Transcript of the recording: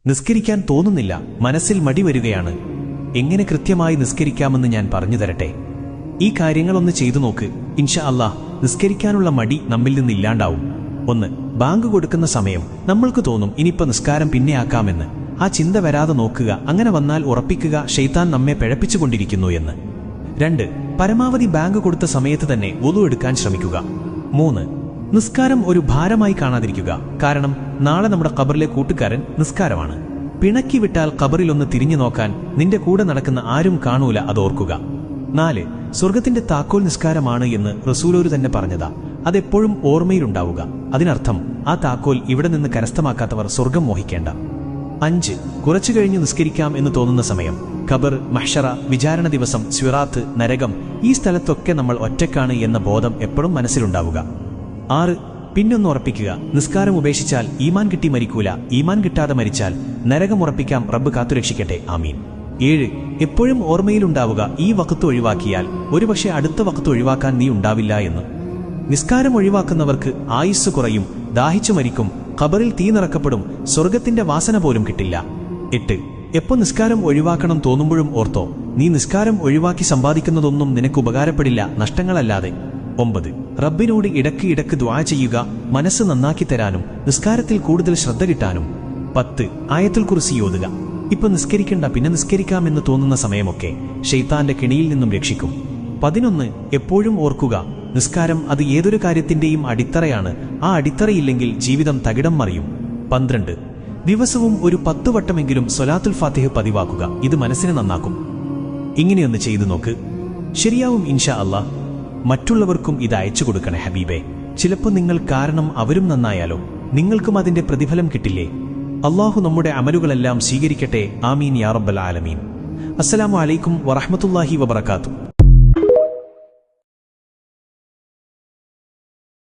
നിസ്കരിക്കാൻ തോന്നുന്നില്ല, മനസ്സിൽ മടി വരികയാണ്. എങ്ങനെ കൃത്യമായി നിസ്കരിക്കാമെന്ന് ഞാൻ പറഞ്ഞു തരട്ടെ. ഈ കാര്യങ്ങളൊന്ന് ചെയ്തു നോക്ക്. ഇൻഷാ അല്ലാഹ് നിസ്കരിക്കാനുള്ള മടി നമ്മിൽ നിന്നില്ലാണ്ടാവും. 1. ബാങ്ക് കൊടുക്കുന്ന സമയം നമ്മൾക്ക് തോന്നും ഇനിയിപ്പോൾ നിസ്കാരം പിന്നെയാക്കാമെന്ന്. ആ ചിന്ത വരാതെ നോക്കുക. അങ്ങനെ വന്നാൽ ഉറപ്പിക്കുക ശൈത്താൻ നമ്മെ പിഴപ്പിച്ചുകൊണ്ടിരിക്കുന്നു എന്ന്. 2. പരമാവധി ബാങ്ക് കൊടുത്ത സമയത്ത് തന്നെ വുളു എടുക്കാൻ ശ്രമിക്കുക. 3. നിസ്കാരം ഒരു ഭാരമായി കാണാതിരിക്കുക. കാരണം നാളെ നമ്മുടെ ഖബറിലെ കൂട്ടുകാരൻ നിസ്കാരമാണ്. പിണക്കി വിട്ടാൽ ഖബറിലൊന്ന് തിരിഞ്ഞു നോക്കാൻ നിന്റെ കൂടെ നടക്കുന്ന ആരും കാണൂല, അതോർക്കുക. 4. സ്വർഗത്തിന്റെ താക്കോൽ നിസ്കാരമാണ് എന്ന് റസൂലോര് തന്നെ പറഞ്ഞതാ. അതെപ്പോഴും ഓർമ്മയിലുണ്ടാവുക. അതിനർത്ഥം ആ താക്കോൽ ഇവിടെ നിന്ന് കരസ്ഥമാക്കാത്തവർ സ്വർഗം മോഹിക്കേണ്ട. 5. കുറച്ചു കഴിഞ്ഞു നിസ്കരിക്കാം എന്ന് തോന്നുന്ന സമയം. ഖബർ, മഹ്ശറ, വിചാരണ ദിവസം, സിറാത്ത്, നരകം, ഈ സ്ഥലത്തൊക്കെ നമ്മൾ ഒറ്റക്കാണ് എന്ന ബോധം എപ്പോഴും മനസ്സിലുണ്ടാവുക. 6. പിന്നൊന്ന് ഉറപ്പിക്കുക, നിസ്കാരം ഉപേക്ഷിച്ചാൽ ഈമാൻ കിട്ടി മരിക്കൂല, ഈമാൻ കിട്ടാതെ മരിച്ചാൽ നരകം ഉറപ്പിക്കാം, റബ്ബ് കാത്തുരക്ഷിക്കട്ടെ, ആമീൻ. 7. എപ്പോഴും ഓർമ്മയിലുണ്ടാവുക, ഈ വഖത്ത് ഒഴിവാക്കിയാൽ ഒരുപക്ഷെ അടുത്ത വഖത്ത് ഒഴിവാക്കാൻ നീ ഉണ്ടാവില്ല എന്ന്. നിസ്കാരം ഒഴിവാക്കുന്നവർക്ക് ആയുസ് കുറയും, ദാഹിച്ചു മരിക്കും, ഖബറിൽ തീ നിറക്കപ്പെടും, സ്വർഗത്തിന്റെ വാസന പോലും കിട്ടില്ല. 8. എപ്പോ നിസ്കാരം ഒഴിവാക്കണം തോന്നുമ്പോഴും ഓർത്തോ, നീ നിസ്കാരം ഒഴിവാക്കി സമ്പാദിക്കുന്നതൊന്നും നിനക്ക് ഉപകാരപ്പെടില്ല, നഷ്ടങ്ങളല്ലാതെ. 9. റബ്ബിനോട് ഇടക്ക് ദുആ ചെയ്യുക, മനസ്സ് നന്നാക്കി തരാനും നിസ്കാരത്തിൽ കൂടുതൽ ശ്രദ്ധ കിട്ടാനും. 10. ആയത്തുൽ കുർസി ഓതുക. ഇപ്പൊ നിസ്കരിക്കണ്ട, പിന്നെ നിസ്കരിക്കാമെന്ന് തോന്നുന്ന സമയമൊക്കെ ശൈത്താന്റെ കെണിയിൽ നിന്നും രക്ഷിക്കും. 11. എപ്പോഴും ഓർക്കുക, നിസ്കാരം അത് ഏതൊരു കാര്യത്തിന്റെയും അടിത്തറയാണ്. ആ അടിത്തറയില്ലെങ്കിൽ ജീവിതം തകിടം മറിയും. 12. ദിവസവും ഒരു 10 വട്ടമെങ്കിലും സ്വലാത്തുൽ ഫാത്തിഹ പതിവാക്കുക. ഇത് മനസ്സിനെ നന്നാക്കും. ഇങ്ങനെയൊന്ന് ചെയ്തു നോക്ക്, ശരിയാവും ഇൻഷാ അല്ലാഹ്. മറ്റുള്ളവർക്കും ഇത് അയച്ചു കൊടുക്കണേ ഹബീബേ. ചിലപ്പോൾ നിങ്ങൾ കാരണം അവരും നന്നായാലോ, നിങ്ങൾക്കും അതിന്റെ പ്രതിഫലം കിട്ടില്ലേ? അല്ലാഹു നമ്മുടെ അമലുകളെല്ലാം സ്വീകരിക്കട്ടെ, ആമീൻ യാ റബ്ബൽ ആലമീൻ. അസ്സലാമു അലൈക്കും വറഹ്മത്തുള്ളാഹി വബറകാതുഹു.